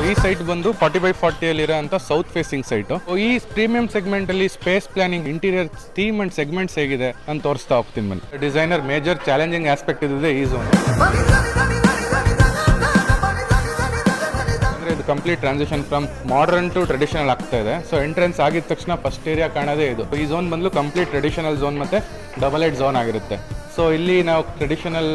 ಈ ಸೈಟ್ ಬಂದು 40x40 ಅಲ್ಲಿ ಇರೋಂಥ ಸೌತ್ ಫೇಸಿಂಗ್ ಸೈಟು. ಈ ಪ್ರೀಮಿಯಂ ಸೆಗ್ಮೆಂಟ್ ಅಲ್ಲಿ space planning, interior theme and segments ಹೇಗಿದೆ ಅಂತ ತೋರಿಸ್ತಾ ಹೋಗ್ತೀನಿ ಬನ್ನಿ. ಡಿಸೈನರ್ ಮೇಜರ್ ಚಾಲೆಂಜಿಂಗ್ ಆಸ್ಪೆಕ್ಟ್ ಇದೆ ಈ ಝೋನ್. ಇದು complete transition from modern to traditional ಆಗ್ತಾ ಇದೆ. ಸೊ ಎಂಟ್ರೆನ್ಸ್ ಆಗಿದ ತಕ್ಷಣ ಫಸ್ಟ್ ಏರಿಯಾ ಕಾಣೋದೇ ಇದು. ಈ ಝೋನ್ ಬಂದು ಕಂಪ್ಲೀಟ್ ಟ್ರೆಡಿಷನಲ್ ಝೋನ್ ಮತ್ತೆ ಡಬಲ್ ಹೆಡ್ ಝೋನ್ ಆಗಿರುತ್ತೆ. ಸೊ ಇಲ್ಲಿ ನಾವು ಟ್ರೆಡಿಷನಲ್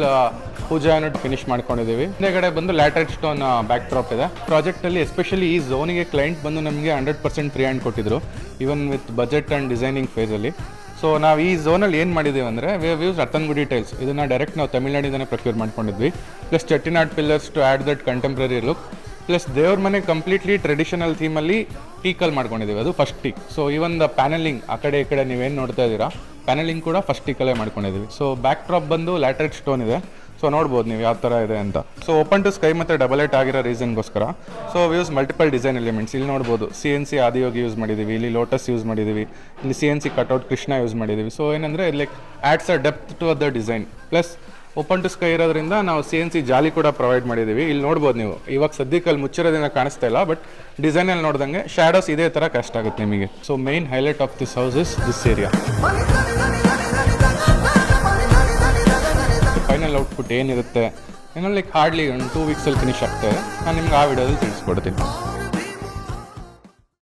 ಪೂಜಾ ಯೂನಿಟ್ ಫಿನಿಶ್ ಮಾಡ್ಕೊಂಡಿದ್ದೀವಿ. ಹಿಂದೆಗಡೆ ಬಂದು ಲ್ಯಾಟರೈಟ್ ಸ್ಟೋನ್ ಬ್ಯಾಕ್ ಡ್ರಾಪ್ ಇದೆ. ಪ್ರಾಜೆಕ್ಟ್ ಅಲ್ಲಿ ಎಸ್ಪೆಷಲಿ ಈ ಝೋನಿಗೆ ಕ್ಲೈಂಟ್ ಬಂದು ನಮಗೆ 100% ಫ್ರೀ ಹ್ಯಾಂಡ್ ಕೊಟ್ಟಿದ್ರು, even with budget and designing phase ಅಲ್ಲಿ. ಸೊ ನಾವು ಈ ಝೋನಲ್ಲಿ ಏನು ಮಾಡಿದ್ದೀವಿ ಅಂದರೆ we have use Rathangudi tiles. ಇದನ್ನು ಡೈರೆಕ್ಟ್ ನಾವು ತಮಿಳ್ನಾಡಿಂದನೇ ಪ್ರೊಕ್ಯೂರ್ ಮಾಡ್ಕೊಂಡಿದ್ವಿ. Plus Chettinad pillars to add that contemporary look. Plus ದೇವ್ರ ಮನೆ ಕಂಪ್ಲೀಟ್ಲಿ ಟ್ರೆಡಿಷನಲ್ ಥೀಮಲ್ಲಿ ಟೀಕಲ್ಲಿ ಮಾಡ್ಕೊಂಡಿದ್ದೀವಿ, ಅದು first teak. So even the panelling ಆ ಕಡೆ ಈ ಕಡೆ ನೀವೇನು ನೋಡ್ತಾ ಇದ್ದೀರಾ, ಪ್ಯಾನಲಿಂಗ್ ಕೂಡ ಫಸ್ಟ್ ಟೀಕಲ್ಲೇ ಮಾಡ್ಕೊಂಡಿದ್ದೀವಿ. ಸೊ ಬ್ಯಾಕ್ ಡ್ರಾಪ್ ಬಂದು ಲ್ಯಾಟರೈಟ್ ಸ್ಟೋನ್ ಇದೆ. ಸೊ ನೋಡ್ಬೋದು ನೀವು ಯಾವ ಥರ ಇದೆ ಅಂತ. ಸೊ ಓಪನ್ ಟು ಸ್ಕೈ ಮತ್ತು ಡಬಲ್ ಹೆಡ್ ಆಗಿರೋ ರೀಸನ್ಗೋಸ್ಕರ so use multiple design elements. ಇಲ್ಲಿ ನೋಡ್ಬೋದು CNC ಆದಿಯೋಗಿ ಯೂಸ್ ಮಾಡಿದ್ದೀವಿ, ಇಲ್ಲಿ ಲೋಟಸ್ ಯೂಸ್ ಮಾಡಿದ್ದೀವಿ, ಇಲ್ಲಿ CNC ಕಟ್ಔಟ್ ಕೃಷ್ಣ ಯೂಸ್ ಮಾಡಿದ್ದೀವಿ. ಸೊ ಏನಂದರೆ like adds a depth to the design. Plus open to sky ಇರೋದ್ರಿಂದ ನಾವು CNC ಜಾಲಿ ಕೂಡ ಪ್ರೊವೈಡ್ ಮಾಡಿದ್ದೀವಿ. ಇಲ್ಲಿ ನೋಡ್ಬೋದು ನೀವು, ಇವಾಗ ಸದ್ಯಕ್ಕೆ ಅಲ್ಲಿ ಮುಚ್ಚಿರೋದ್ರಿಂದ ಕಾಣಿಸ್ತಾ ಇಲ್ಲ, ಬಟ್ ಡಿಸೈನಲ್ಲಿ ನೋಡ್ದಂಗೆ ಶಾಡೋಸ್ ಇದೇ ಥರ ಕಷ್ಟ ಆಗುತ್ತೆ ನಿಮಗೆ. So main highlight of this house is this area. Final output ಏನಿರುತ್ತೆ ಏನೋ ಲೈಕ್ ಹಾರ್ಡ್ಲಿ 2 ವೀಕ್ಸಲ್ಲಿ ಫಿನಿಶ್ ಆಗ್ತದೆ. ನಾನು ನಿಮ್ಗೆ ಆ ವಿಡಿಯೋದಲ್ಲಿ ತಿಳಿಸ್ಕೊಡ್ತೀನಿ.